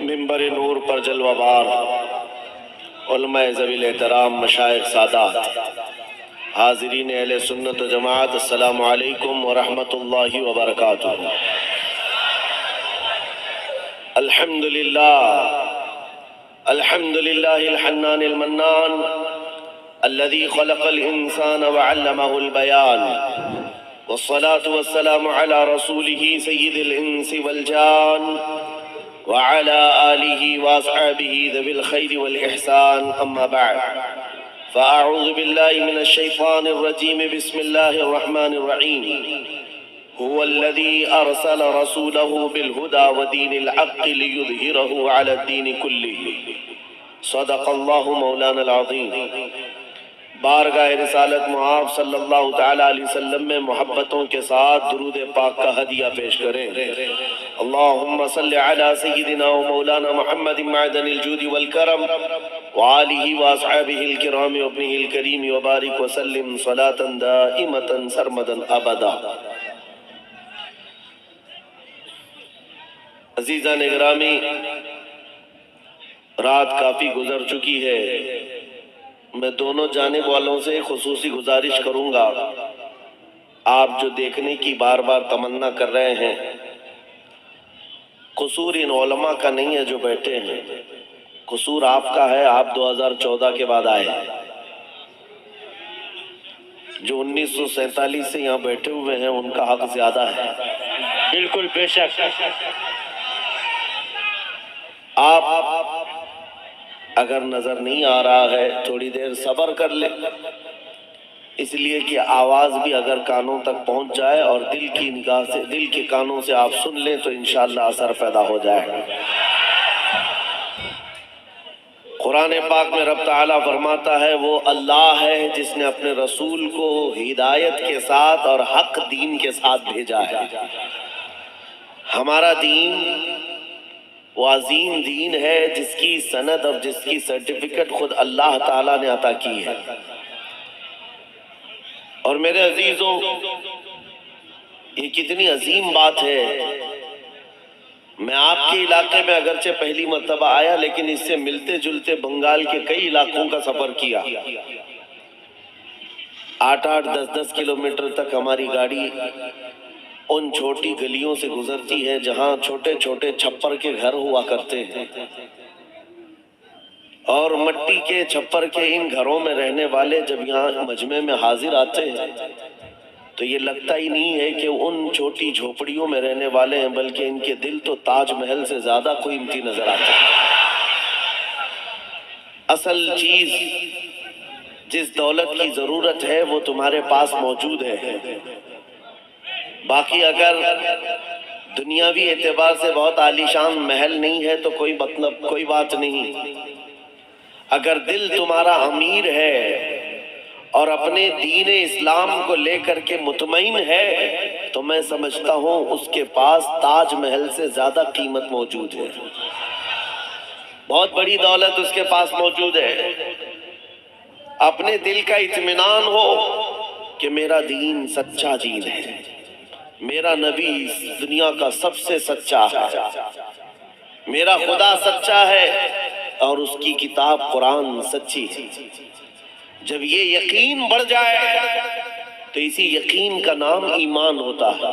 منبر نور پر جلوہ بار علماء ذویل احترام مشائخ سادات حاضرین اہل سنت و جماعت، السلام علیکم ورحمۃ اللہ وبرکاتہ۔ الحمد للہ الحنان المنان الذي خلق الإنسان وعلمه البيان، والصلاة والسلام على رسوله سيد الإنس والجان وعلى آله وأصحابه ذوي الخير والإحسان، أما بعد فأعوذ بالله من الشيطان الرجيم، بسم الله الرحمن الرحيم، هو الذي أرسل رسوله بالهدى ودين الحق ليظهره على الدين كله، صدق الله مولانا العظيم۔ بارگاہ رسالت معاف صلی اللہ تعالیٰ علیہ وسلم میں محبتوں کے ساتھ درود پاک کا ہدیہ پیش کریں۔ اللہم صلی علی سیدنا و مولانا محمد معدن الجود والکرم وآلہ واصحابہ الکرام وابنہ الکریم وبارک وسلم صلاة دائمتا سرمدا ابدا۔ عزیزان اکرامی، رات کافی گزر چکی ہے۔ میں دونوں جانب والوں سے خصوصی گزارش کروں گا، آپ جو دیکھنے کی بار بار تمنا کر رہے ہیں، قصور ان علماء کا نہیں ہے جو بیٹھے ہیں، قصور آپ کا ہے۔ آپ 2014 کے بعد آئے، جو 1947 سے یہاں بیٹھے ہوئے ہیں ان کا حق زیادہ ہے۔ بالکل بے شک۔ آپ اگر نظر نہیں آ رہا ہے تھوڑی دیر صبر کر لیں، اس لیے کہ آواز بھی اگر کانوں تک پہنچ جائے اور دل کی نگاہ سے، دل کے کانوں سے آپ سن لیں تو انشاءاللہ اثر پیدا ہو جائے۔ قرآن پاک میں رب تعالیٰ فرماتا ہے وہ اللہ ہے جس نے اپنے رسول کو ہدایت کے ساتھ اور حق دین کے ساتھ بھیجا ہے۔ ہمارا دین وہ عظیم دین ہے جس کی سند اور جس کی سرٹیفکیٹ خود اللہ تعالیٰ نے عطا کی ہے۔ اور میرے عزیزوں، یہ کتنی عظیم بات ہے۔ میں آپ کے علاقے میں اگرچہ پہلی مرتبہ آیا، لیکن اس سے ملتے جلتے بنگال کے کئی علاقوں کا سفر کیا۔ 8-8 10-10 کلومیٹر تک ہماری گاڑی ان چھوٹی گلیوں سے گزرتی ہے جہاں چھوٹے چھوٹے چھپر کے گھر ہوا کرتے ہیں، اور مٹی کے چھپر کے ان گھروں میں رہنے والے جب یہاں مجمع میں حاضر آتے ہیں تو یہ لگتا ہی نہیں ہے کہ ان چھوٹی جھوپڑیوں میں رہنے والے ہیں، بلکہ ان کے دل تو تاج محل سے زیادہ قیمتی نظر آتے ہیں۔ اصل چیز جس دولت کی ضرورت ہے وہ تمہارے پاس موجود ہے۔ باقی اگر دنیاوی اعتبار سے بہت عالیشان محل نہیں ہے تو کوئی بات نہیں۔ اگر دل تمہارا امیر ہے اور اپنے دین اسلام کو لے کر کے مطمئن ہے تو میں سمجھتا ہوں اس کے پاس تاج محل سے زیادہ قیمت موجود ہے، بہت بڑی دولت اس کے پاس موجود ہے۔ اپنے دل کا اطمینان ہو کہ میرا دین سچا دین ہے، میرا نبی دنیا کا سب سے سچا ہے، میرا خدا سچا ہے اور اس کی کتاب قرآن سچی ہے۔ جب یہ یقین بڑھ جائے تو اسی یقین کا نام ایمان ہوتا ہے،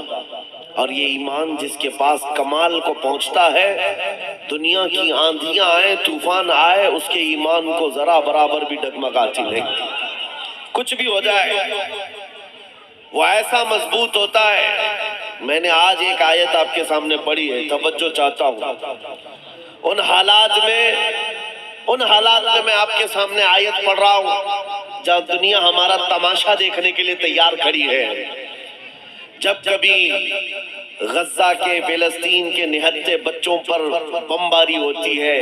اور یہ ایمان جس کے پاس کمال کو پہنچتا ہے، دنیا کی آندھیاں آئیں، طوفان آئے، اس کے ایمان کو ذرا برابر بھی ڈگمگاتی نہیں۔ کچھ بھی ہو جائے وہ ایسا مضبوط ہوتا ہے۔ میں نے آج ایک آیت آپ کے سامنے پڑھی ہے، توجہ چاہتا ہوں۔ ان حالات میں میں آپ کے سامنے آیت پڑھ رہا ہوں جہاں دنیا ہمارا تماشا دیکھنے کے لیے تیار کھڑی ہے۔ جب کبھی غزہ کے، فلسطین کے نہتے بچوں پر بمباری ہوتی ہے،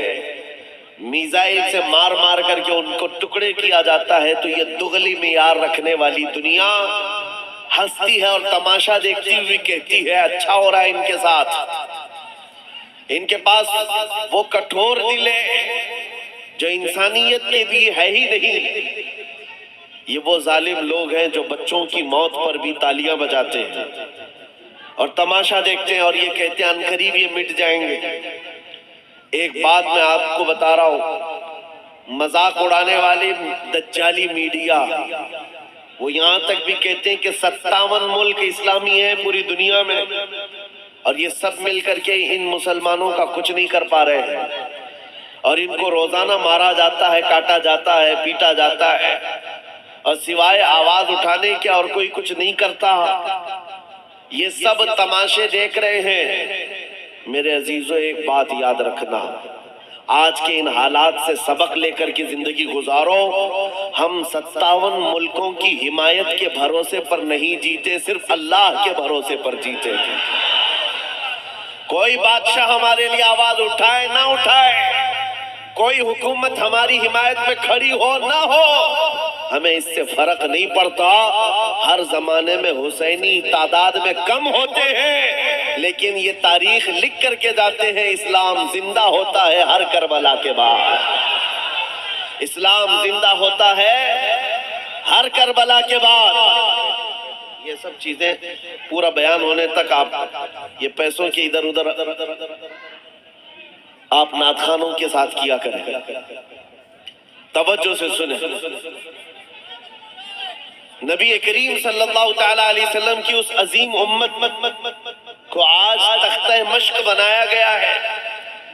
میزائل سے مار مار کر کے ان کو ٹکڑے کیا جاتا ہے، تو یہ دغلی معیار رکھنے والی دنیا ہنستی ہے اور تماشا دیکھتی ہوئی کہتی ہے اچھا ہو رہا ہے ان کے ساتھ۔ ان کے پاس وہ کٹھور دل ہے جو انسانیت کے بھی ہے ہی نہیں۔ یہ وہ ظالم لوگ ہیں جو بچوں کی موت پر بھی تالیاں بجاتے ہیں اور تماشا دیکھتے ہیں اور یہ کہتے ہیں ان قریب یہ مٹ جائیں گے۔ ایک بات میں آپ کو بتا رہا ہوں، مذاق اڑانے والے دجالی میڈیا وہ یہاں تک بھی کہتے ہیں کہ 57 ملک اسلامی ہیں پوری دنیا میں، اور یہ سب مل کر کے ان مسلمانوں کا کچھ نہیں کر پا رہے ہیں، اور ان کو روزانہ مارا جاتا ہے، کاٹا جاتا ہے، پیٹا جاتا ہے، اور سوائے آواز اٹھانے کے اور کوئی کچھ نہیں کرتا۔ یہ سب تماشے دیکھ رہے ہیں۔ میرے عزیزو، ایک بات یاد رکھنا، آج کے ان حالات سے سبق لے کر کے زندگی گزارو۔ ہم 57 ملکوں کی حمایت کے بھروسے پر نہیں جیتے، صرف اللہ کے بھروسے پر جیتے تھے۔ کوئی بادشاہ ہمارے لیے آواز اٹھائے نہ اٹھائے، کوئی حکومت ہماری حمایت میں کھڑی ہو نہ ہو، ہمیں اس سے فرق نہیں پڑتا۔ ہر زمانے میں حسینی تعداد میں کم ہوتے ہیں، لیکن یہ تاریخ لکھ کر کے جاتے ہیں، اسلام زندہ ہوتا ہے ہر کربلا کے بعد۔ اسلام زندہ ہوتا ہے ہر کربلا کے بعد۔ یہ سب چیزیں پورا بیان ہونے تک آپ یہ پیسوں کے ادھر ادھر آپ نعت خوانوں کے ساتھ کیا کریں، توجہ سے سنیں۔ نبی کریم صلی اللہ تعالیٰ علیہ وسلم کی اس عظیم امت کو آج تختہ مشق بنایا گیا ہے۔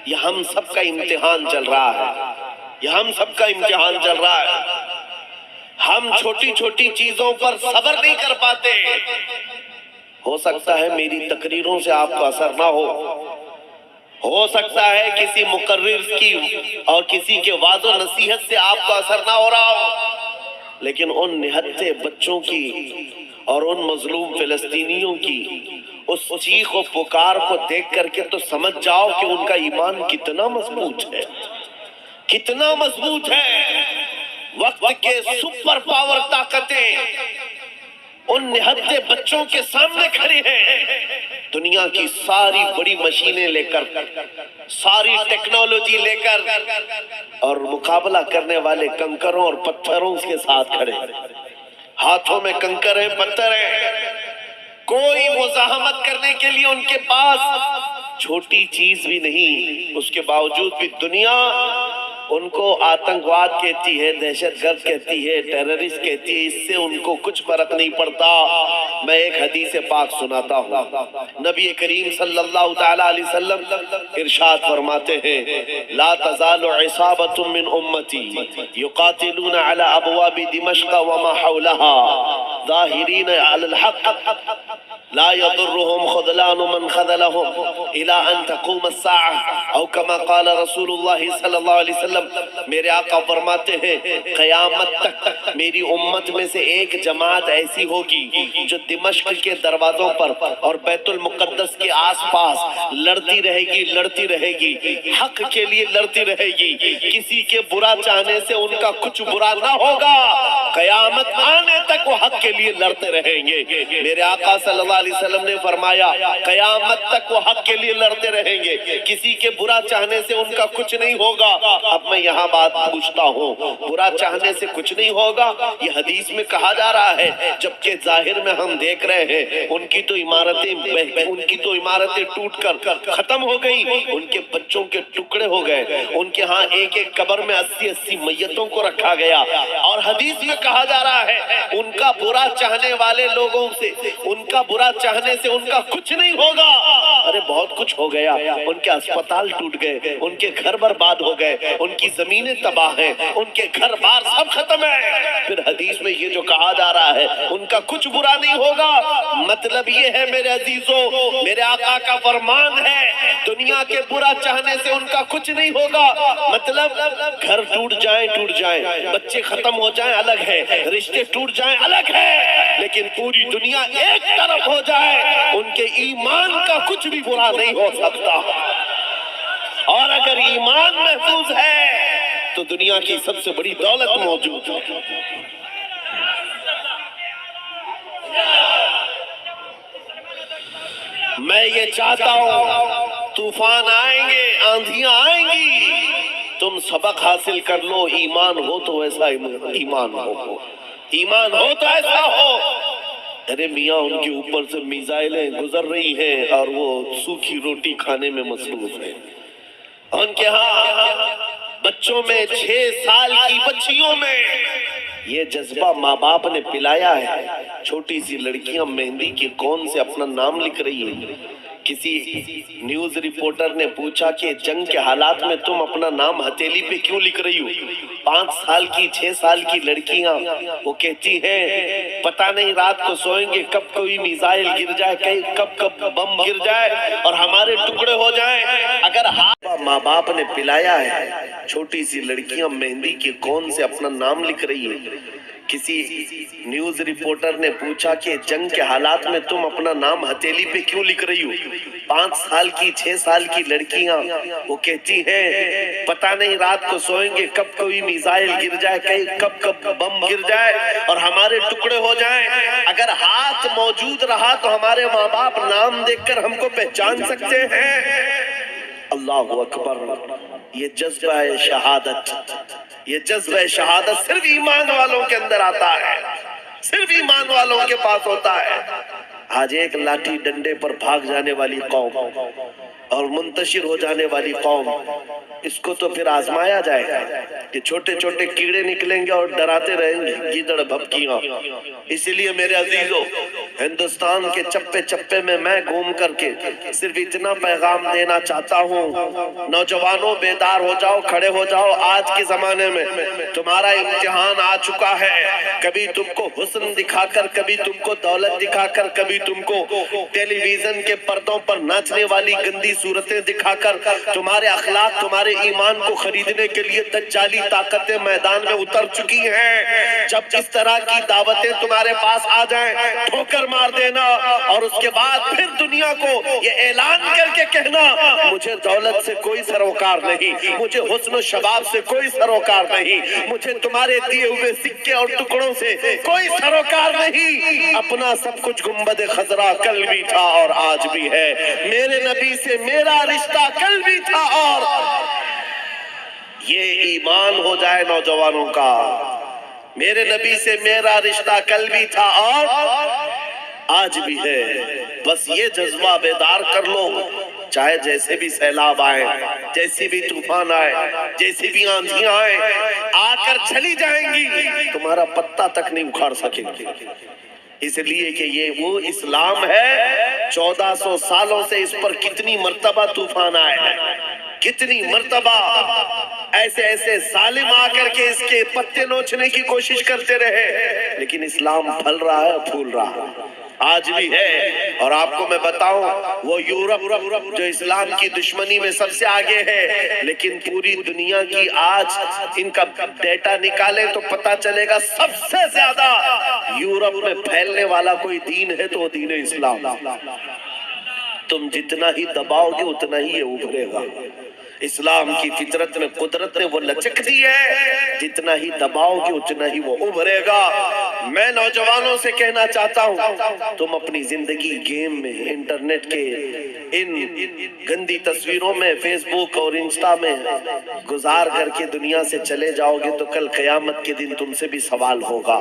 یہ ہم سب کا امتحان چل رہا ہے، یہ ہم سب کا امتحان چل رہا ہے۔ ہم چھوٹی چھوٹی چیزوں پر صبر نہیں کر پاتے۔ ہو سکتا ہے میری تقریروں سے آپ کو اثر نہ ہو سکتا ہے کسی مقرر کی اور کسی کے وعظ و نصیحت سے آپ کو اثر نہ ہو رہا ہو، لیکن ان نہتے بچوں کی اور ان مظلوم فلسطینیوں کی اس چیخ و پکار کو دیکھ کر کے تو سمجھ جاؤ کہ ان کا ایمان کتنا مضبوط ہے، کتنا مضبوط ہے۔ وقت کے سپر پاور طاقتیں ان نہتے بچوں کے سامنے کھڑے ہیں۔ دنیا کی ساری بڑی مشینیں لے کر، ساری ٹیکنالوجی لے کر، اور مقابلہ کرنے والے کنکروں اور پتھروں کے ساتھ کھڑے ہیں۔ ہاتھوں میں کنکر ہیں، پتھر ہیں، کوئی مزاحمت کرنے کے لیے ان کے پاس چھوٹی چیز بھی نہیں۔ اس کے باوجود بھی دنیا ان کو آتنکواد کہتی ہے، دہشت گرد کہتی ہے، ٹیررسٹ کہتی ہے، اس سے ان کو کچھ فرق نہیں پڑتا۔ میں ایک حدیث پاک سناتا ہوں۔ نبی کریم صلی اللہ تعالیٰ علیہ وسلم ارشاد فرماتے ہیں، لا تزال عصابۃ من امتی یقاتلون علی ابواب دمشق وما حولها ظاہرین علی الحق لا يضرهم خذلان من خذلهم الى ان تقوم الساعة او كما قال رسول اللہ صلی اللہ علیہ وسلم۔ میرے آقا فرماتے ہیں قیامت تک میری امت میں سے ایک جماعت ایسی ہوگی جو دمشق کے دروازوں پر اور بیت المقدس کے آس پاس لڑتی رہے گی، لڑتی رہے گی، حق کے لیے لڑتی رہے گی، کسی کے برا چاہنے سے ان کا کچھ برا نہ ہوگا، قیامت آنے تک وہ حق کے لیے لڑتے رہیں گے۔ میرے آقا صلی اللہ علیہ وسلم نے فرمایا قیامت تک وہ حق کے لیے لڑتے رہیں گے، کسی کے برا چاہنے سے ان کا کچھ نہیں ہوگا۔ اب میں یہاں بات پوچھتا ہوں، برا چاہنے سے کچھ نہیں ہوگا یہ حدیث میں کہا جا رہا ہے، جبکہ ظاہر میں ہم دیکھ رہے ہیں ان کی تو عمارتیں ٹوٹ کر ختم ہو گئی، ان کے بچوں کے ٹکڑے ہو گئے، ان کے ہاں ایک ایک قبر میں 80 میتوں کو رکھا گیا، اور حدیث میں کہا جا رہا ہے ان کا برا چاہنے والے لوگوں سے، ان کا برا چاہنے سے ان کا کچھ نہیں ہوگا۔ ارے بہت کچھ ہو گیا، ان کے اسپتال ٹوٹ گئے، ان کے گھر برباد ہو گئے، ان کی زمینیں تباہ ہیں، ان کے گھر بار سب ختم ہے۔ پھر حدیث میں یہ جو کہا جا رہا ہے ان کا کچھ برا نہیں ہوگا، مطلب یہ ہے میرے عزیزو، میرے آقا کا فرمان ہے دنیا کے برا چاہنے سے ان کا کچھ نہیں ہوگا۔ مطلب گھر ٹوٹ جائیں، بچے ختم ہو جائیں الگ ہے، رشتے ٹوٹ جائیں الگ ہے، لیکن پوری دنیا ایک طرف ہو جائے ان کے ایمان کا کچھ بھی برا نہیں ہو سکتا۔ اور اگر ایمان محفوظ ہے تو دنیا کی سب سے بڑی دولت موجود ہے۔ میں یہ چاہتا ہوں طوفان آئیں گے، آندھیاں آئیں گی، تم سبق حاصل کر لو، ایمان ہو تو ایسا ایمان ہو، ایمان ہو تو ایسا ہو۔ ارے میاں ان کے اوپر سے میزائلیں گزر رہی ہیں اور وہ سوکھی روٹی کھانے میں مصروف ہیں، ان کے ہاں بچوں میں 6 سال کی بچیوں میں یہ جذبہ ماں باپ نے پلایا ہے. چھوٹی سی لڑکیاں مہندی کے کون سے اپنا نام لکھ رہی ہیں. کسی نیوز رپورٹر نے پوچھا کہ جنگ کے حالات میں تم اپنا نام ہتھیلی پہ کیوں لکھ رہی ہو؟ 5 سال کی 6 سال کی لڑکیاں وہ کہتی ہیں پتہ نہیں رات کو سوئیں گے کب کوئی میزائل گر جائے, کب بم گر جائے اور ہمارے ٹکڑے ہو جائیں. اگر ماں باپ نے پلایا ہے. چھوٹی سی لڑکیاں مہندی کے کون سے اپنا نام لکھ رہی ہیں. کسی نیوز رپورٹر نے پوچھا کہ جنگ کے حالات میں تم اپنا نام ہتھیلی پہ کیوں لکھ رہی ہو؟ 5 سال کی 6 سال کی لڑکیاں وہ کہتی ہیں پتہ نہیں رات کو سوئیں گے کب کوئی میزائل گر جائے, کب بم گر جائے اور ہمارے ٹکڑے ہو جائیں. اگر ہاتھ موجود رہا تو ہمارے ماں باپ نام دیکھ کر ہم کو پہچان سکتے ہیں. اللہ اکبر. یہ جذبہ شہادت, یہ جذبہ شہادت صرف ایمان والوں کے اندر آتا ہے, صرف ایمان والوں کے پاس ہوتا ہے. آج ایک لاٹھی ڈنڈے پر بھاگ جانے والی قوم اور منتشر ہو جانے والی قوم, اس کو تو پھر آزمایا جائے گا کہ چھوٹے چھوٹے کیڑے نکلیں گے اور ڈراتے رہیں گے گیدڑ بھبکیاں. اسی لیے میرے عزیزو, ہندوستان کے چپے چپے میں گھوم کر کے صرف اتنا پیغام دینا چاہتا ہوں, نوجوانوں بیدار ہو جاؤ, کھڑے ہو جاؤ. آج کے زمانے میں تمہارا امتحان آ چکا ہے. کبھی تم کو حسن دکھا کر, کبھی تم کو دولت دکھا کر, کبھی تم کو ٹیلی ویژن کے پردوں پر ناچنے والی گندی صورتیں دکھا کر تمہارے اخلاق, تمہارے ایمان کو خریدنے کے لیے دجالی طاقتیں میدان میں اتر چکی ہیں. جب اس طرح کی دعوتیں تمہارے پاس آ جائیں, ٹھوکر مار دینا اور اس کے بعد پھر دنیا کو یہ اعلان کر کے کہنا مجھے دولت سے کوئی سروکار نہیں, مجھے حسن و شباب سے کوئی سروکار نہیں, مجھے تمہارے دیے ہوئے سکے اور ٹکڑوں سے کوئی سروکار نہیں. اپنا سب کچھ گنبد خضرا کل بھی تھا اور آج بھی ہے. میرے نبی سے میرا رشتہ کل بھی تھا اور یہ ایمان ہو جائے نوجوانوں کا. میرے نبی سے میرا رشتہ کل بھی تھا اور آج بھی ہے. بس یہ جذبہ بیدار کر لو, چاہے جیسے بھی سیلاب آئے, جیسی بھی طوفان آئے, جیسی بھی آندھیاں آئے, آ کر چلی جائیں گی, تمہارا پتا تک نہیں اکھاڑ سکیں گے. اس لیے کہ یہ وہ اسلام ہے. 1400 سالوں سے اس پر کتنی مرتبہ طوفان آئے ہیں, کتنی مرتبہ ایسے ایسے ظالم آ کر کے اس کے پتے نوچنے کی کوشش کرتے رہے, لیکن اسلام پھل رہا ہے, پھول رہا ہے, آج بھی ہے. اور آپ کو میں بتاؤں, وہ یورپ جو اسلام کی دشمنی میں سب سے آگے ہے, لیکن پوری دنیا کی آج ان کا ڈیٹا نکالے تو پتا چلے گا سب سے زیادہ یورپ میں پھیلنے والا کوئی دین ہے تو وہ دین اسلام. تم جتنا ہی دباؤ گے اتنا ہی یہ ابھرے گا. اسلام کی فطرت میں قدرت نے وہ لچک دی ہے, جتنا ہی دباؤ گے اتنا ہی وہ ابھرے گا. میں نوجوانوں سے کہنا چاہتا ہوں, تم اپنی زندگی گیم میں, انٹرنیٹ کے ان گندی تصویروں میں, فیس بک اور انسٹا میں گزار کر کے دنیا سے چلے جاؤ گے تو کل قیامت کے دن تم سے بھی سوال ہوگا.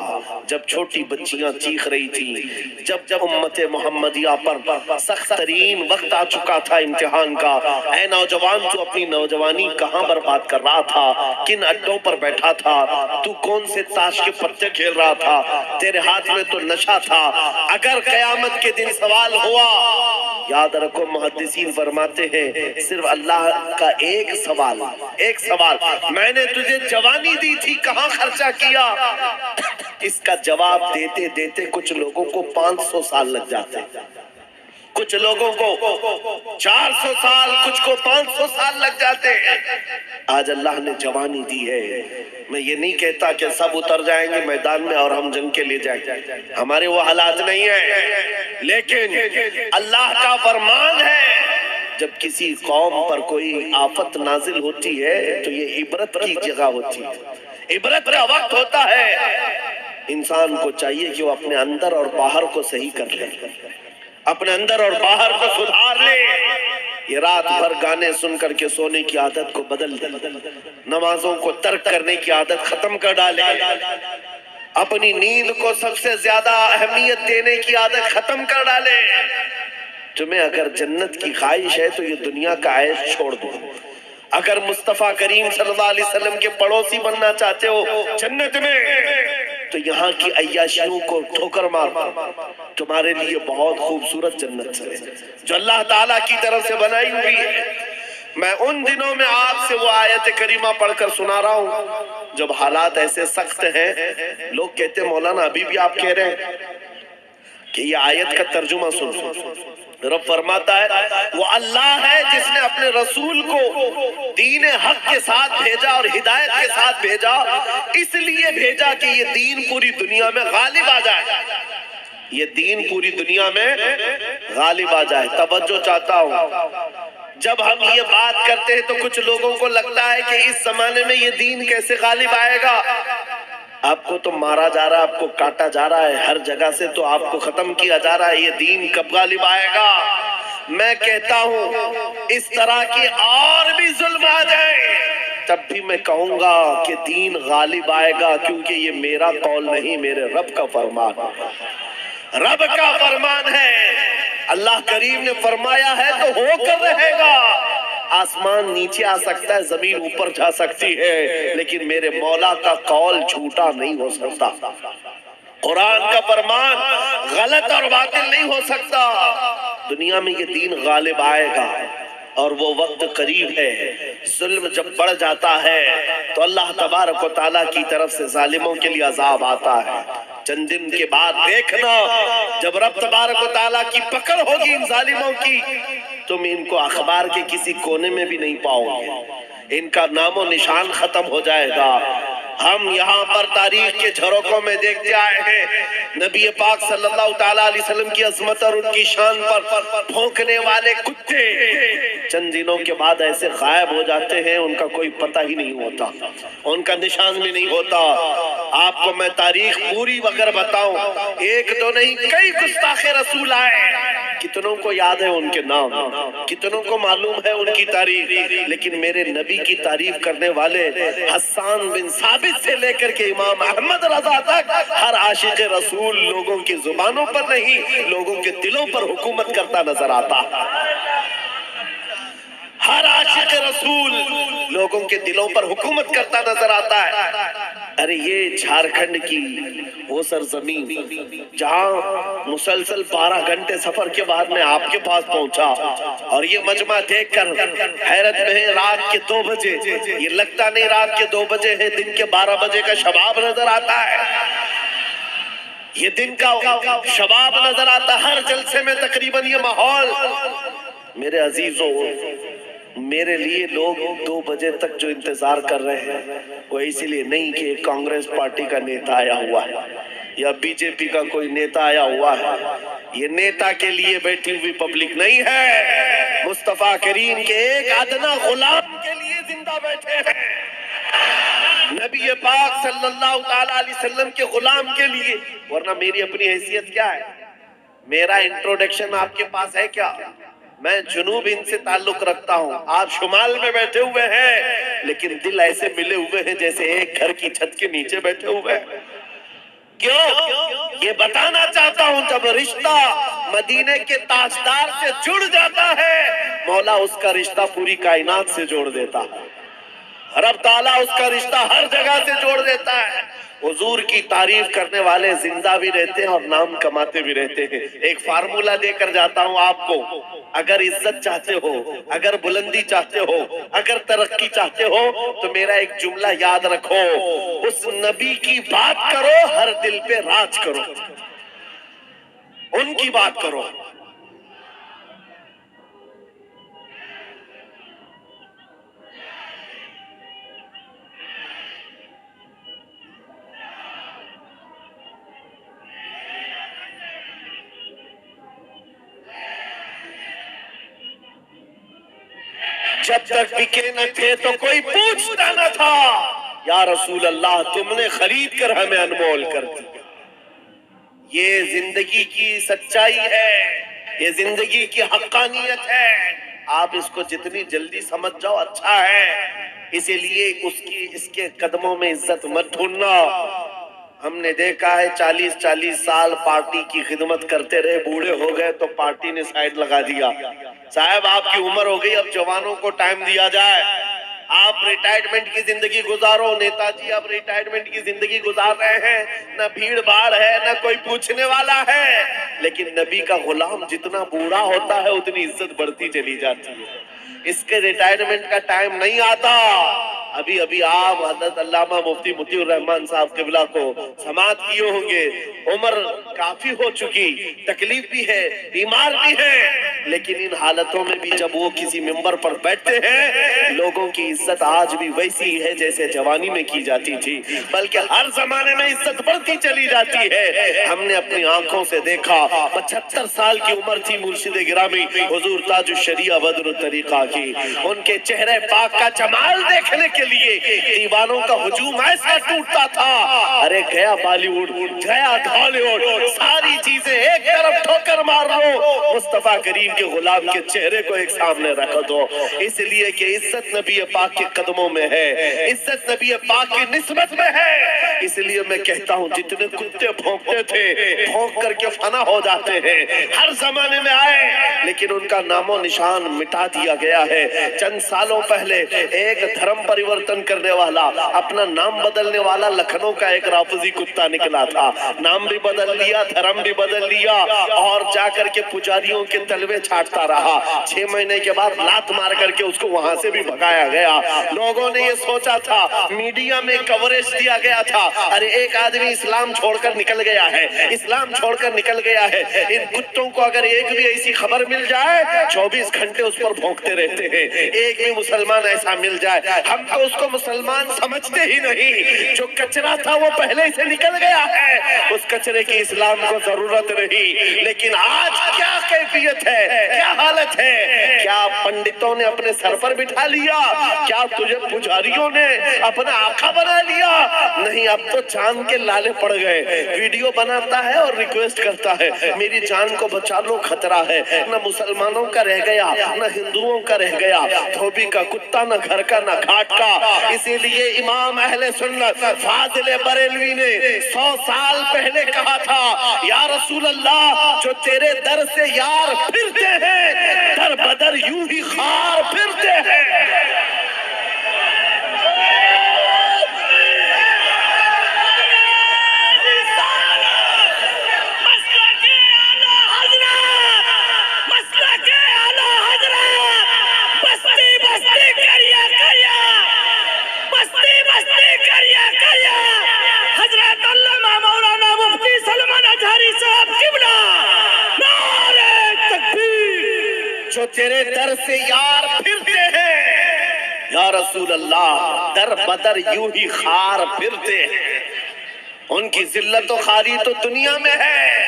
جب چھوٹی بچیاں چیخ رہی تھیں, جب امت محمدیہ پر سخت ترین وقت آ چکا تھا امتحان کا, اے نوجوان تو اپنی نوجوانی کہاں برباد کر رہا تھا, کن اڈوں پر بیٹھا تھا, تو کون سے تاش کے پتے کھیل رہا تھا, تیرے ہاتھ میں تو نشہ تھا. اگر قیامت کے دن سوال ہوا, یاد رکھو محدثین فرماتے ہیں صرف اللہ کا ایک سوال, میں نے تجھے جوانی دی تھی کہاں خرچہ کیا, اس کا جواب دیتے دیتے کچھ لوگوں کو 500 سال لگ جاتے, کچھ لوگوں کو 400 سال, کچھ کو 500 سال لگ جاتے ہیں. آج اللہ نے جوانی دی ہے. میں یہ نہیں کہتا کہ سب اتر جائیں گے میدان میں اور ہم جنگ کے لیے جائیں گے, ہمارے وہ حالات نہیں ہیں, لیکن اللہ کا فرمان ہے جب کسی قوم پر کوئی آفت نازل ہوتی ہے تو یہ عبرت کی جگہ ہوتی ہے, عبرت کا وقت ہوتا ہے. انسان کو چاہیے کہ وہ اپنے اندر اور باہر کو صحیح کر لے, اپنے اندر اور باہر کو سدھار لے. یہ رات بھر گانے سن کر کے سونے کی عادت کو بدل دے, نمازوں کو ترک کرنے کی عادت ختم کر ڈالے, اپنی نیند کو سب سے زیادہ اہمیت دینے کی عادت ختم کر ڈالے. تمہیں اگر جنت کی خواہش ہے تو یہ دنیا کا عیش چھوڑ دو, اگر مصطفیٰ کریم صلی اللہ علیہ وسلم کے پڑوسی بننا چاہتے ہو جنت میں تو یہاں کی عیاشیوں کو ٹھوکر مار، تمہارے لیے بہت خوبصورت جنت ہے جو اللہ تعالیٰ کی طرف سے بنائی ہوئی ہے۔ میں ان دنوں میں آپ سے وہ آیت کریمہ پڑھ کر سنا رہا ہوں جب حالات ایسے سخت ہیں، لوگ کہتے ہیں مولانا ابھی بھی آپ کہہ رہے ہیں کہ یہ آیت کا ترجمہ سن۔ رب فرماتا ہے وہ اللہ ہے جس نے اپنے رسول کو دین حق کے ساتھ بھیجا اور ہدایت کے ساتھ بھیجا، اس لیے بھیجا کہ یہ دین پوری دنیا میں غالب آ جائے، یہ دین پوری دنیا میں غالب آ جائے۔ توجہ چاہتا ہوں، جب ہم یہ بات کرتے ہیں تو کچھ لوگوں کو لگتا ہے کہ اس زمانے میں یہ دین کیسے غالب آئے گا؟ آپ کو تو مارا جا رہا ہے، آپ کو کاٹا جا رہا ہے، ہر جگہ سے تو آپ کو ختم کیا جا رہا ہے، یہ دین کب غالب آئے گا؟ میں کہتا ہوں اس طرح کے اور بھی ظلم آ جائیں تب بھی میں کہوں گا کہ دین غالب آئے گا، کیونکہ یہ میرا قول نہیں، میرے رب کا فرمان ہے، رب کا فرمان ہے۔ اللہ کریم نے فرمایا ہے تو ہو کر رہے گا۔ آسمان نیچے آ سکتا ہے، زمین اوپر جا سکتی ہے، لیکن میرے مولا کا قول جھوٹا نہیں ہو سکتا، قرآن کا فرمان غلط اور باطل نہیں ہو سکتا۔ دنیا میں یہ دین غالب آئے گا اور وہ وقت قریب ہے۔ ظلم جب بڑھ جاتا ہے تو اللہ تبارک و تعالیٰ کی طرف سے ظالموں کے لیے عذاب آتا ہے۔ چند دن کے بعد دیکھنا جب رب تبارک و تعالیٰ کی پکڑ ہوگی ان ظالموں کی، تم ان کو اخبار کے کسی کونے میں بھی نہیں پاؤ گے، ان کا نام و نشان ختم ہو جائے گا۔ ہم یہاں پر تاریخ کے جھروکوں میں دیکھتے آئے ہیں نبی پاک صلی اللہ تعالیٰ علیہ وسلم کی عظمت اور ان کی شان پر بھونکنے والے کتے چند دنوں کے بعد ایسے غائب ہو جاتے ہیں، ان کا کوئی پتہ ہی نہیں ہوتا، ان کا نشان بھی نہیں ہوتا۔ آپ کو میں تاریخ پوری اگر بتاؤں، ایک دو نہیں کئی گستاخ رسول آئے، کتنوں کو یاد ہے ان کے نام، کتنوں کو معلوم ہے ان کی تاریخ، لیکن میرے نبی کی تعریف کرنے والے حسان بن ثابت سے لے کر کے امام احمد رضا تک ہر عاشق رسول لوگوں کی زبانوں پر نہیں، لوگوں کے دلوں پر حکومت کرتا نظر آتا۔ ہر عاشق رسول لوگوں کے دلوں پر حکومت کرتا نظر آتا ہے۔ ارے یہ جھارکھنڈ کی وہ سرزمین جہاں مسلسل 12 گھنٹے سفر کے بعد میں آپ کے پاس پہنچا اور یہ مجمع دیکھ کر حیرت میں ہے، رات کے 2 بجے، یہ لگتا نہیں رات کے 2 بجے ہے، دن کے 12 بجے کا شباب نظر آتا ہے، یہ دن کا شباب نظر آتا ہے۔ ہر جلسے میں تقریباً یہ ماحول۔ میرے عزیزوں، میرے لیے لوگ 2 بجے تک جو انتظار کر رہے ہیں وہ اسی لیے نہیں کہ کانگریس پارٹی کا نیتا آیا ہوا ہے یا بی جے پی کا کوئی نیتا آیا ہوا ہے، یہ نیتا کے لیے بیٹھی ہوئی پبلک نہیں ہے، مصطفیٰ کریم کے ایک ادنا غلام کے لیے زندہ بیٹھے ہیں، نبی پاک صلی اللہ تعالیٰ علیہ وسلم کے غلام کے لیے۔ ورنہ میری اپنی حیثیت کیا ہے؟ میرا انٹروڈکشن آپ کے پاس ہے کیا؟ میں جنوب ہند سے تعلق رکھتا ہوں، آپ شمال میں بیٹھے ہوئے ہیں، لیکن دل ایسے ملے ہوئے ہیں جیسے ایک گھر کی چھت کے نیچے بیٹھے ہوئے ہیں۔ کیوں؟ یہ بتانا چاہتا ہوں جب رشتہ مدینے کے تاجدار سے جڑ جاتا ہے، مولا اس کا رشتہ پوری کائنات سے جوڑ دیتا ہے، رب تعالیٰ اس کا رشتہ ہر جگہ سے جوڑ دیتا ہے۔ حضور کی تعریف کرنے والے زندہ بھی رہتے ہیں اور نام کماتے بھی رہتے ہیں۔ ایک فارمولہ دے کر جاتا ہوں آپ کو، اگر عزت چاہتے ہو، اگر بلندی چاہتے ہو، اگر ترقی چاہتے ہو تو میرا ایک جملہ یاد رکھو، اس نبی کی بات کرو، ہر دل پہ راج کرو، ان کی بات کرو۔ جب تک بکے نہ تھے تو کوئی پوچھتا نہ تھا، یا رسول اللہ تم نے خرید کر ہمیں انمول کر دیا۔ یہ زندگی کی سچائی ہے، یہ زندگی کی حقانیت ہے، آپ اس کو جتنی جلدی سمجھ جاؤ اچھا ہے۔ اسی لیے اس کے قدموں میں عزت مت ڈھونڈنا۔ ہم نے دیکھا ہے 40 سال پارٹی کی خدمت کرتے رہے، بوڑھے ہو گئے تو پارٹی نے سائیڈ لگا دیا، صاحب آپ کی عمر ہو گئی، اب جوانوں کو ٹائم دیا جائے۔ آپ ریٹائرمنٹ کی زندگی گزارو، نیتا جی اب ریٹائرمنٹ کی زندگی گزار رہے ہیں، نہ بھیڑ بھاڑ ہے نہ کوئی پوچھنے والا ہے، لیکن نبی کا غلام جتنا بوڑھا ہوتا ہے اتنی عزت بڑھتی چلی جاتی ہے۔ اس کے ریٹائرمنٹ کا ٹائم نہیں آتا۔ ابھی آپ حضرت علامہ مفتی مطیع الرحمن صاحب قبلہ کو سماعت کیے ہوں گے، عمر کافی ہو چکی، تکلیف بھی ہے، بیمار بھی ہے، لیکن ان حالتوں میں بھی جب وہ کسی ممبر پر بیٹھتے ہیں لوگوں کی عزت آج بھی ویسی ہے جیسے جوانی میں کی جاتی تھی، بلکہ ہر زمانے میں عزت بڑھتی چلی جاتی ہے۔ ہم نے اپنی آنکھوں سے دیکھا، 75 سال کی عمر تھی مرشد گرامی حضور تاج الشریعہ بدر الطریقہ کی، ان کے چہرے پاک کا جمال دیکھنے کے لیے دیوانوں کا ہجوم ایسا ٹوٹتا تھا، ارے گیا بالی ووڈ، گیا ڈھالی ووڈ، ساری چیزیں ایک طرف ٹھوکر مار لو، مصطفیٰ کریم کے غلام کے چہرے کو ایک سامنے رکھ دو، اس لیے کہ عزت نبی پاک کے قدموں میں ہے، عزت نبی پاک کی نسبت میں ہے۔ اس لیے میں کہتا ہوں جتنے کتے بھونکتے تھے بھونک کر کے فنا ہو جاتے ہیں، ہر زمانے میں آئے لیکن ان کا نام و نشان مٹا دیا گیا ہے۔ چند سالوں پہلے ایک دھرم پریورتن کرنے والا، اپنا نام بدلنے والا لکھنؤ کا ایک رافضی کتا نکلا تھا، نام بھی بدل لیا، دھرم بھی بدل لیا، اور جا کر کے پجاریوں کے تلوے چھاٹتا رہا۔ 6 مہینے کے بعد لات مار کر کے اس کو وہاں سے بھی بھگایا گیا۔ لوگوں نے یہ سوچا تھا، میڈیا میں کوریج دیا گیا تھا، ارے ایک آدمی اسلام چھوڑ کر نکل گیا ہے، اسلام چھوڑ کر نکل گیا ہے۔ ان کتوں کو اگر ایک بھی ایسی خبر مل جائے 24 گھنٹے اس پر بھونکتے رہتے ہیں، ایک بھی مسلمان ایسا مل جائے ہم تو اس کو مسلمان سمجھتے ہی نہیں، جو کچرا تھا وہ پہلے سے نکل گیا ہے، اس کچرے کی اسلام کو ضرورت نہیں۔ لیکن آج کیا کیفیت ہے، کیا حالت ہے، کیا پنڈتوں نے اپنے سر پر بٹھا لیا، کیا تجھے پجاریوں نے اپنا آقا بنا لیا؟ نہیں، اب تو جان کے لالے پڑ گئے، ویڈیو بناتا ہے اور ریکویسٹ کرتا ہے میری جان کو بچا لو، خطرہ ہے، نہ مسلمانوں کا رہ گیا نہ ہندوؤں کا رہ گیا، دھوبی کا کتا نہ گھر کا نہ گھاٹ کا۔ اسی لیے امام اہل سنت فاضل بریلوی نے 100 سال پہلے کہا تھا، یا رسول اللہ جو تیرے در سے یار پھرتے ہیں در بدر یوں ہی خار پھرتے ہیں۔ جو تیرے در سے یار پھرتے ہیں یا رسول اللہ در بدر یوں ہی خار پھرتے ہیں۔ ان کی ذلت و خاری تو دنیا میں ہے،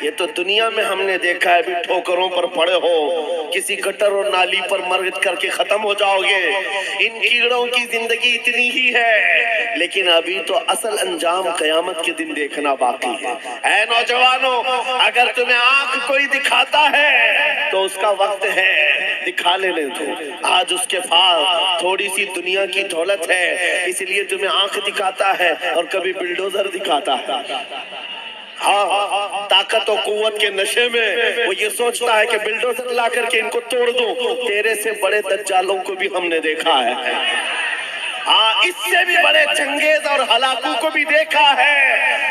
یہ تو دنیا میں ہم نے دیکھا ہے، بھی ٹھوکروں پر پڑے ہو، کسی گٹر اور نالی پر مر کر کے ختم ہو جاؤ گے۔ ان کیڑوں کی زندگی اتنی ہی ہے، لیکن ابھی تو اصل انجام قیامت کے دن دیکھنا باقی ہے۔ اے نوجوانوں، اگر تمہیں آنکھ کوئی دکھاتا ہے تو اس کا وقت ہے، دکھا لینے دو۔ آج اس کے پاس تھوڑی سی دنیا کی دولت ہے، اس لیے تمہیں آنکھ دکھاتا ہے اور کبھی بلڈوزر دکھاتا ہے۔ ہاں، طاقت و قوت کے نشے میں وہ یہ سوچتا ہے کہ بلڈوزر لا کر کے ان کو توڑ دوں۔ تیرے سے بڑے دجالوں کو بھی ہم نے دیکھا ہے، ہاں اس سے بھی بڑے چنگیز اور ہلاکو کو بھی دیکھا ہے،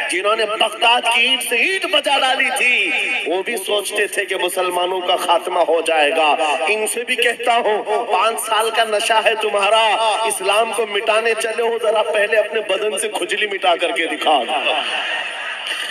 جنہوں نے بغداد کی اینٹ سے اینٹ بجا ڈالی تھی، وہ بھی سوچتے تھے کہ مسلمانوں کا خاتمہ ہو جائے گا۔ ان سے بھی کہتا ہوں 5 سال کا نشہ ہے تمہارا، اسلام کو مٹانے چلے ہو، ذرا پہلے اپنے بدن سے کھجلی مٹا کر کے دکھا۔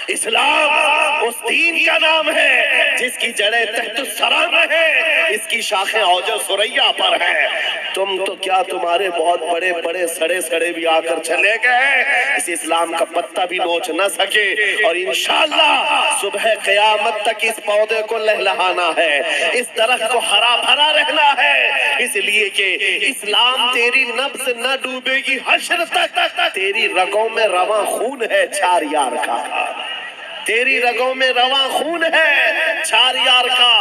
اسلام اس دین کا نام ہے جس کی جڑیں تحت الثری میں ہے، اس کی شاخیں اوج ثریا پر ہے۔ تم تو کیا، تمہارے بہت بڑے بڑے سڑے سڑے بھی آ کر چلے گئے، اس اسلام کا پتا بھی نوچ نہ سکے، اور انشاءاللہ صبح قیامت تک اس پودے کو لہلہانا ہے، اس درخت کو ہرا بھرا رہنا ہے، اس لیے کہ اسلام تیری نبض نہ ڈوبے گی حشر تک، تیری رگوں میں رواں خون ہے چھار یار کا، تیری رگوں میں رواں خون ہے چھار یار کا۔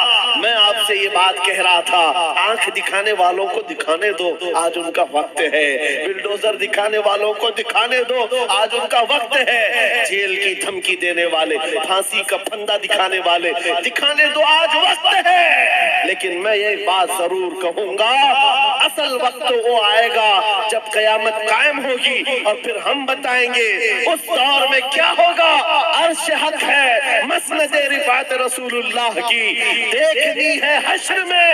میں آپ سے یہ بات کہہ رہا تھا، آنکھ دکھانے والوں کو دکھانے دو، آج ان کا وقت ہے، بلڈوزر دکھانے والوں کو دکھانے دو، آج ان کا وقت ہے، جیل کی دھمکی دینے والے، پھانسی کا پھندا دکھانے والے، دکھانے دو، آج وقت ہے۔ لیکن میں یہ بات ضرور کہوں گا، اصل وقت وہ آئے گا جب قیامت قائم ہوگی اور پھر ہم بتائیں گے اس دور میں کیا ہوگا. عرش حق ہے, مسند رفعت رسول اللہ کی, دیکھنی ہے حشر میں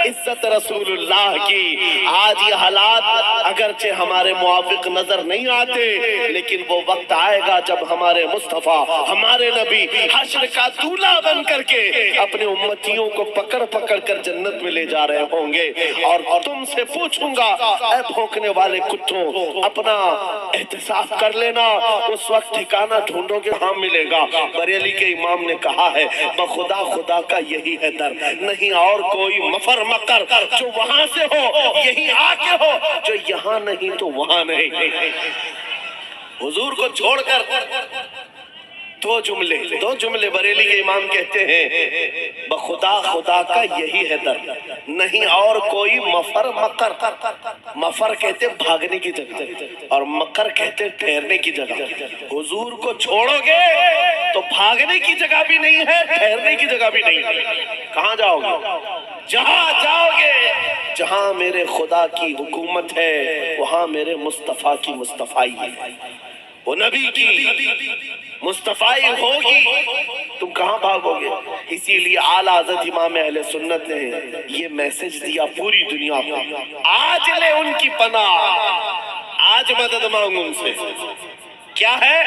عزت رسول اللہ کی. آج یہ حالات اگرچہ ہمارے موافق نظر نہیں آتے, لیکن وہ وقت آئے گا جب ہمارے مصطفیٰ, ہمارے نبی حشر کا دولہا بن کر کے اپنے امتیوں کو پکڑ پکڑ کر جنت میں لے جا رہے ہوں گے. اور تم سے پوچھوں گا, اے بھونکنے والے کتوں, اپنا احتساب کر لینا, اس وقت ٹھکانہ ڈھونڈو گے ہاں ملے گا. بریلی کے امام نے کہا ہے, بخدا خدا کا یہی ہے در, نہیں اور کوئی مفر مکر, جو وہاں سے ہو یہی آ کے ہو, جو یہاں نہیں تو وہاں نہیں. حضور کو چھوڑ کر دو جملے بریلی کے امام کہتے ہیں, بخدا خدا کا یہی ہے در, نہیں اور کوئی مفر مکر. مفر کہتے بھاگنے کی جگہ اور مکر کہتے ٹھہرنے کی جگہ. حضور کو چھوڑو گے تو بھاگنے کی جگہ بھی نہیں ہے, ٹھہرنے کی جگہ بھی نہیں ہے. کہاں جاؤ گے؟ جہاں جاؤ گے جہاں میرے خدا کی حکومت ہے, وہاں میرے مصطفیٰ کی مصطفائی ہے, وہ نبی کی مصطفیٰ ہوگی. تم کہاں بھاگو گے؟ اسی لیے اعلیٰ حضرت امام اہل سنت نے یہ میسج دیا پوری دنیا کو, آج لے ان کی پناہ, آج مدد مانگ ان سے. کیا ہے؟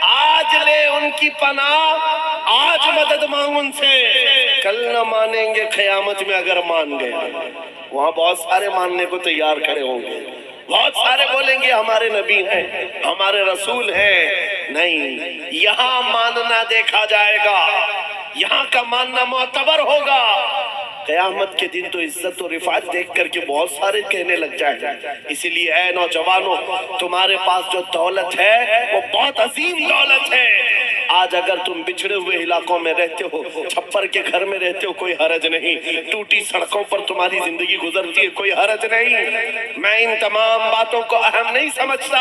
آج لے ان کی پناہ, آج مدد مانگ ان سے. کل نہ مانیں گے قیامت میں اگر مان گئے. وہاں بہت سارے ماننے کو تیار کھڑے ہوں گے, بہت سارے بولیں گے ہمارے نبی ہیں, ہمارے رسول ہیں. نہیں, یہاں ماننا دیکھا جائے گا, یہاں کا ماننا معتبر ہوگا. قیامت کے دن تو عزت و رفعت دیکھ کر کے بہت سارے کہنے لگ جائیں. اسی لیے اے نوجوانوں, تمہارے پاس جو دولت ہے وہ بہت عظیم دولت ہے. آج اگر تم بچھڑے ہوئے علاقوں میں رہتے ہو, چھپر کے گھر میں رہتے ہو, کوئی حرج نہیں. ٹوٹی سڑکوں پر تمہاری زندگی گزرتی ہے, کوئی حرج نہیں. میں ان تمام باتوں کو اہم نہیں سمجھتا,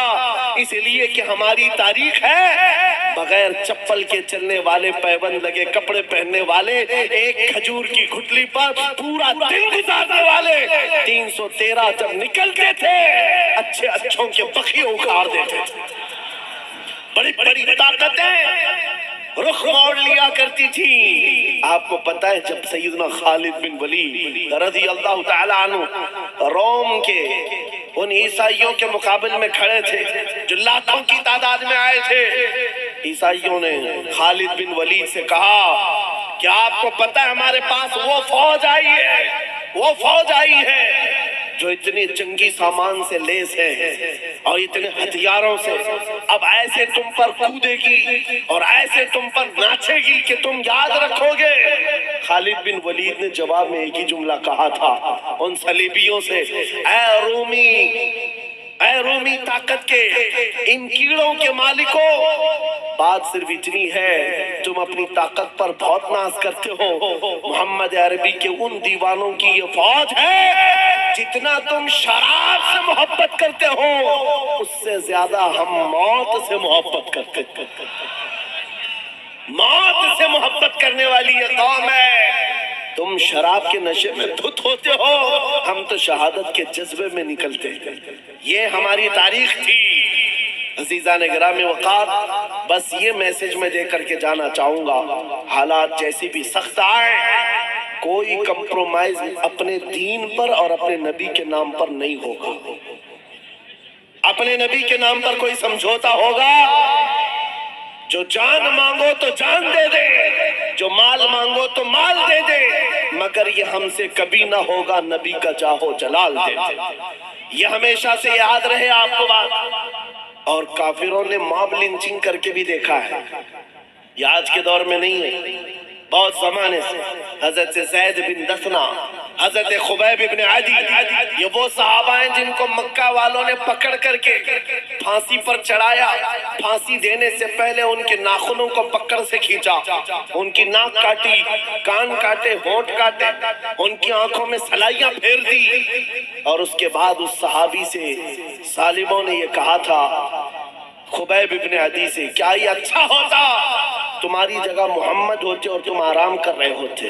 اس لیے کہ ہماری تاریخ ہے بغیر چپل کے چلنے والے, پیبند لگے کپڑے پہننے والے, ایک کھجور کی گھٹلی پر پورا دن گزارنے والے. 313 جب نکلتے تھے اچھے اچھوں کے بخیے اکھاڑ دیتے تھے. بڑی بڑی طاقتیں رخ موڑ لیا کرتی تھی. آپ کو پتہ ہے جب سیدنا خالد بن ولید رضی اللہ تعالی عنہ روم کے ان عیسائیوں کے مقابل میں کھڑے تھے جو لاکھوں کی تعداد میں آئے تھے, عیسائیوں نے خالد بن ولید سے کہا کہ آپ کو پتہ ہے ہمارے پاس وہ فوج آئی ہے جو اتنے جنگی سامان سے لیس ہے اور اتنے ہتھیاروں سے, اب ایسے تم پر کودے گی اور ایسے تم پر ناچے گی کہ تم یاد رکھو گے. خالد بن ولید نے جواب میں ایک ہی جملہ کہا تھا ان صلیبیوں سے, اے رومی طاقت کے ان کیڑوں کے مالکوں, بات صرف اتنی ہے تم اپنی طاقت پر بہت ناز کرتے ہو. محمد عربی کے ان دیوانوں کی یہ فوج ہے, جتنا تم شراب سے محبت کرتے ہو اس سے زیادہ ہم موت سے محبت کرتے ہیں. موت سے محبت کرنے والی یہ قوم ہے. تم شراب کے نشے میں دھت ہوتے ہو, ہم تو شہادت کے جذبے میں نکلتے ہیں. یہ ہماری تاریخ تھی. عزیزان گرامی وقار, بس یہ میسج میں دے کر کے جانا چاہوں گا, حالات جیسی بھی سخت آئے, کوئی کمپرومائز اپنے دین پر اور اپنے نبی کے نام پر نہیں ہوگا. اپنے نبی کے نام پر کوئی سمجھوتا ہوگا, جو جان مانگو تو جان دے دے, جو مال مانگو تو مال دے دے, مگر یہ ہم سے کبھی نہ ہوگا نبی کا جاہو جلال دے دے. یہ ہمیشہ سے یاد رہے آپ کو بات. اور کافروں نے ماب لنچنگ کر کے بھی دیکھا ہے, یہ آج کے دور میں نہیں ہے, بہت زمانے سے. حضرت زید بن دثنہ, حضرت خبیب ابن عدی, یہ وہ صحابہ ہیں جن کو مکہ والوں نے پکڑ کر کے پھانسی پر چڑھایا. پھانسی دینے سے پہلے ان کے ناخنوں کو پکڑ سے کھینچا, ان کی ناک کاٹی, کان کاٹے, ہونٹ کاٹے, ان کی آنکھوں میں سلائیاں پھیر دی. اور اس کے بعد اس صحابی سے ظالموں نے یہ کہا تھا, خبیب ابن عدی سے, کیا یہ اچھا ہوتا تمہاری جگہ محمد ہوتے اور تم آرام کر رہے ہوتے.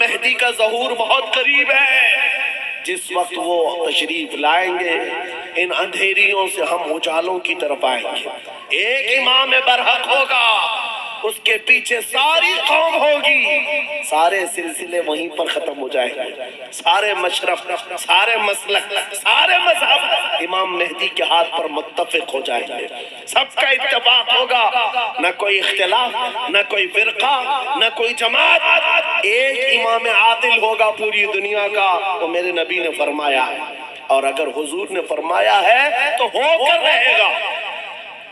مہدی کا ظہور بہت قریب ہے۔ جس وقت وہ تشریف لائیں گے ان اندھیریوں سے ہم اجالوں کی طرف آئیں گے۔ ایک امام برحق ہوگا، اس کے پیچھے ساری قوم ہوگی، سارے سلسلے وہیں پر ختم ہو جائیں گے، سارے مشرف، سارے مسلک، سارے مذہب امام مہدی کے ہاتھ پر متفق ہو جائیں گے، سب کا اتفاق ہوگا، نہ کوئی اختلاف، نہ کوئی فرقہ، نہ کوئی جماعت، ایک امام عادل ہوگا پوری دنیا کا۔ تو میرے نبی نے فرمایا ہے، اور اگر حضور نے فرمایا ہے تو ہو کر رہے گا،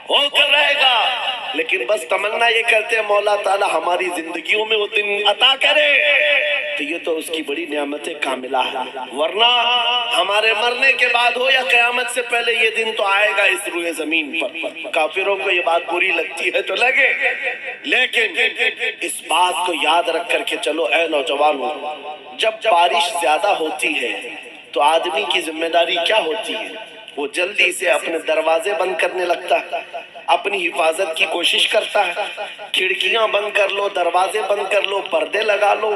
ہو کر رہے گا۔ لیکن بس تمنا یہ کرتے ہیں مولا تعالی ہماری زندگیوں میں وہ دن عطا کرے، تو یہ تو اس کی بڑی نعمت کاملہ ہے، ورنہ ہمارے مرنے کے بعد ہو یا قیامت سے پہلے یہ دن تو آئے گا اس روئے زمین پر۔ کافروں کو یہ بات بری لگتی ہے تو لگے، لیکن اس بات کو یاد رکھ کر کے چلو اے نوجوانوں، جب بارش زیادہ ہوتی ہے تو آدمی کی ذمہ داری کیا ہوتی ہے؟ وہ جلدی سے اپنے دروازے بند کرنے لگتا ہے، اپنی حفاظت کی کوشش کرتا ہے، کھڑکیاں بند کر لو، دروازے بند کر لو، پردے لگا لو،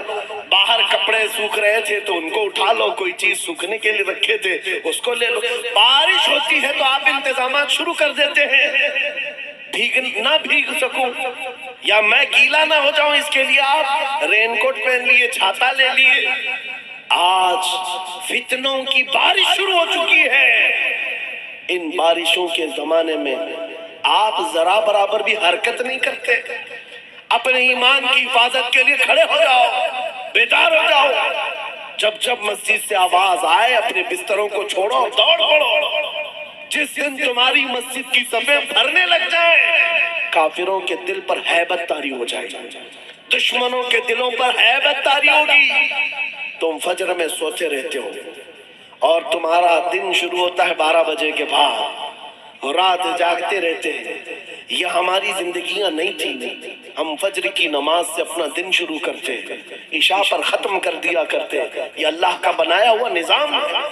باہر کپڑے سوکھ رہے تھے تو ان کو اٹھا لو، کوئی چیز سوکھنے کے لیے رکھے تھے اس کو لے لو۔ بارش ہوتی ہے تو آپ انتظامات شروع کر دیتے ہیں، نہ بھیگ سکوں یا میں گیلا نہ ہو جاؤں اس کے لیے آپ رین کوٹ پہن لیے، چھاتا لے لیے۔ آج فتنوں کی بارش شروع ہو چکی ہے، ان بارشوں کے زمانے میں آپ ذرا برابر بھی حرکت نہیں کرتے، اپنے ایمان کی حفاظت کے لیے کھڑے ہو جاؤ، بیدار ہو جاؤ۔ جب جب مسجد سے آواز آئے اپنے بستروں کو چھوڑو، دوڑ پڑو۔ جس دن تمہاری مسجد کی صفیں بھرنے لگ جائیں، کافروں کے دل پر ہیبت طاری ہو جائے، دشمنوں کے دلوں پر ہیبت طاری ہوگی۔ تم فجر میں سوتے رہتے ہو اور تمہارا دن شروع ہوتا ہے 12 بجے کے بعد، رات جاگتے رہتے ہیں۔ یہ ہماری زندگیاں نہیں تھی، ہم فجر کی نماز سے اپنا دن شروع کرتے، عشاء پر ختم کر دیا کرتے۔ یہ اللہ کا بنایا ہوا نظام ہے،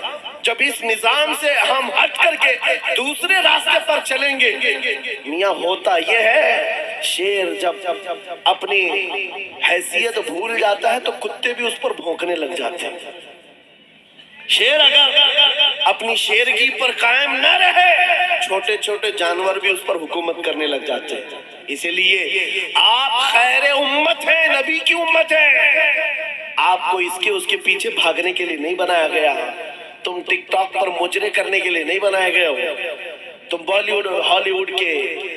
جب اس نظام سے ہم ہٹ کر کے دوسرے راستے پر چلیں گے، میاں ہوتا یہ ہے شیر جب اپنی حیثیت بھول جاتا ہے تو کتے بھی اس پر بھونکنے لگ جاتے ہیں۔ شیر اگر اپنی شیرگی پر قائم نہ رہے، چھوٹے چھوٹے جانور بھی اس پر حکومت کرنے لگ جاتے ہیں۔ اسی لیے آپ خیر امت ہیں، نبی کی امت ہیں، آپ کو اس کے پیچھے بھاگنے کے لیے نہیں بنایا گیا، تم ٹک ٹاک پر مجرے کرنے کے لیے نہیں بنائے گئے ہو، تم بالی ووڈ اور ہالی ووڈ کے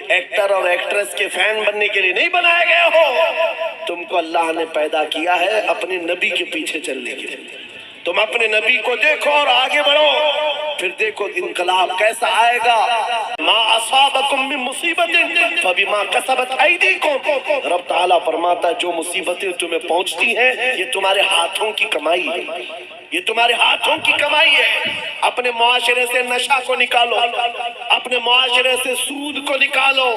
ایکٹر اور ایکٹریس کے فین بننے کے لیے نہیں بنائے گئے ہو، تم کو اللہ نے پیدا کیا ہے اپنے نبی کے پیچھے چلنے کے لیے۔ تم اپنے نبی کو دیکھو اور آگے بڑھو، پھر دیکھو انقلاب کیسا آئے گا۔ ما اصابکم من مصیبت فبما کسبت ایدیکم، رب تعالیٰ فرماتا ہے جو مصیبتیں تمہیں پہنچتی ہیں یہ تمہارے ہاتھوں کی کمائی ہے، یہ تمہارے ہاتھوں کی کمائی ہے۔ اپنے معاشرے سے نشہ کو نکالو، اپنے معاشرے سے سود کو نکالو،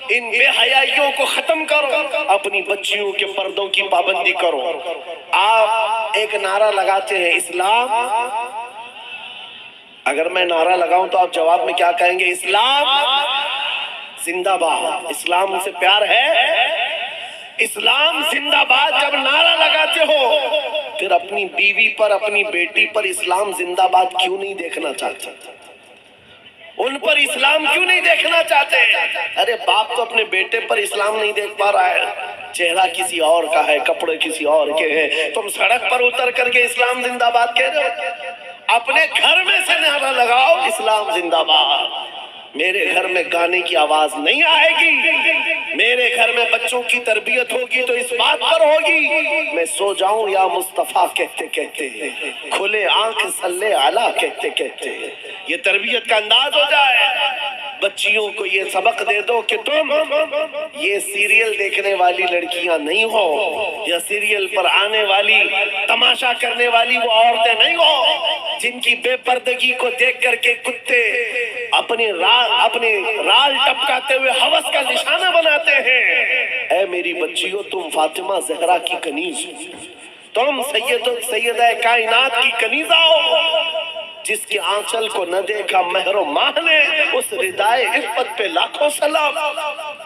ان بے حیائیوں کو ختم کرو، اپنی بچیوں کے پردوں کی پابندی کرو۔ آپ ایک نعرہ لگاتے ہیں اسلام، اگر میں نعرہ لگاؤں تو آپ جواب میں کیا کہیں گے؟ اسلام زندہ باد۔ اسلام سے پیار ہے؟ اسلام زندہ باد جب نعرہ لگاتے ہو، پھر اپنی بیوی پر، اپنی بیٹی پر اسلام زندہ باد کیوں نہیں دیکھنا چاہتے؟ ان پر اسلام کیوں نہیں دیکھنا چاہتے؟ ارے باپ تو اپنے بیٹے پر اسلام نہیں دیکھ پا رہا ہے، چہرہ کسی اور کا ہے، کپڑے کسی اور کے ہیں، تم سڑک پر اتر کر کے اسلام زندہ باد کہہ رہے ہو؟ اپنے گھر میں سے نعرہ لگاؤ اسلام زندہ باد۔ میرے گھر میں گانے کی آواز نہیں آئے گی، میرے گھر میں بچوں کی تربیت ہوگی تو اس بات پر ہوگی میں سو جاؤں یا مصطفیٰ کہتے کہتے، کھلے آنکھ صلی علی کہتے کہتے، یہ تربیت کا انداز ہو جائے۔ بچیوں کو یہ سبق دے دو کہ تم یہ سیریل دیکھنے والی لڑکیاں نہیں ہو، یا سیریل پر آنے والی تماشا کرنے والی وہ عورتیں نہیں ہو جن کی بے پردگی کو دیکھ کر کے کتے اپنے رال ٹپکاتے ہوئے ہوس کا نشانہ بناتے ہیں۔ اے میری بچیوں، تم فاطمہ زہرا کی کنیز ہو، تم سیدہ کائنات کی کنیزہ ہو، جس کے آنچل کو نہ دیکھا مہر و ماہ نے، اس ردائے عفت پہ لاکھوں سلام۔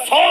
100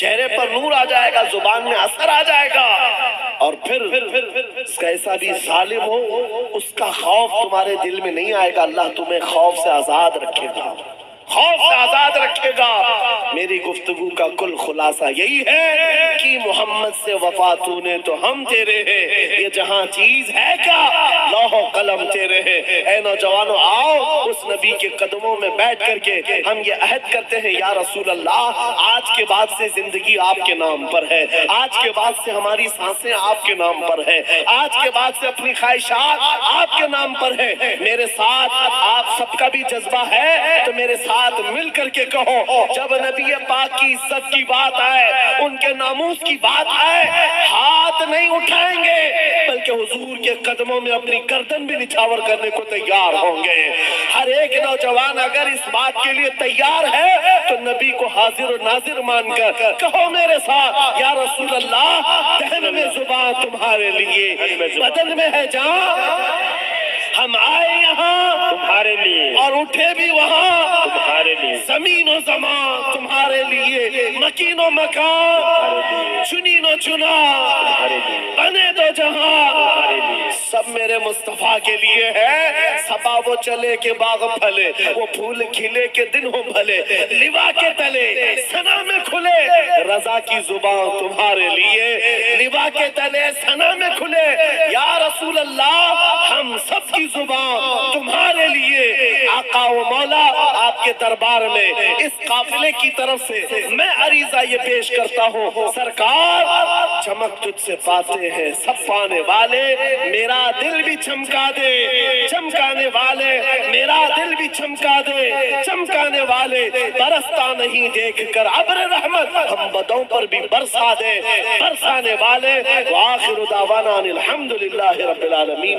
چہرے پر نور آ جائے گا، زبان میں اثر آ جائے گا، اور پھر کیسا بھی ظالم ہو اس کا خوف تمہارے دل میں نہیں آئے گا۔ اللہ تمہیں خوف سے آزاد رکھے گا، خوف سے آزاد رکھے گا۔ میری گفتگو کا کل خلاصہ یہی ہے کہ محمد سے وفا تو نے تو ہم تیرے ہیں، یہ جہاں چیز ہے کیا لوح و قلم تیرے ہیں۔ اے نوجوانوں آؤ اس نبی کے قدموں میں بیٹھ کر کے ہم یہ عہد کرتے ہیں، یا رسول اللہ آج کے بعد سے زندگی آپ کے نام پر ہے، آج کے بعد سے ہماری سانسیں آپ کے نام پر ہے، آج کے بعد سے اپنی خواہشات آپ کے نام پر ہے۔ میرے ساتھ آپ سب کا بھی جذبہ ہے تو میرے ساتھ مل کر کے کہو، جب نبی پاک کی عزت کی بات آئے، ان کے ناموس کی بات آئے، ہاتھ نہیں اٹھائیں گے بلکہ حضور کے قدموں میں اپنی گردن بھی نچھاور کرنے کو تیار ہوں گے۔ ہر ایک نوجوان اگر اس بات کے لیے تیار ہے تو نبی کو حاضر و ناظر مان کر کہو میرے ساتھ، یا رسول اللہ دہن میں زبان تمہارے لیے، بدن میں ہے جان، ہم آئے یہاں تمہارے لیے اور اٹھے بھی وہاں، تمہارے لیے زمین و زمان تمہارے لیے، مکین و مکان چنین و چنا بنے دو جہاں، سب میرے مصطفیٰ کے لیے ہے۔ صبا وہ چلے کے باغ پھلے، وہ پھول کھلے کے دن ہو بھلے، لوا کے تلے سنا میں کھلے، رضا کی زبان تمہارے لیے، لوا کے تلے سنا میں کھلے، یا رسول اللہ ہم سب کی زبان تمہارے لیے۔ آقا و مولا آپ کے دربار میں اس قافلے کی طرف سے میں عریضہ یہ پیش کرتا ہوں، سرکار چمک تجھ سے پاتے ہیں سب پانے والے، میرا دل بھی چمکا دے، چمکانے والے میرا دل بھی چمکا دے، چمکانے والے برستا نہیں دیکھ کر ابر رحمت، ہم بدوں پر بھی برسا دے، برسانے والے۔ وآخر دعوانا الحمدللہ رب العالمین۔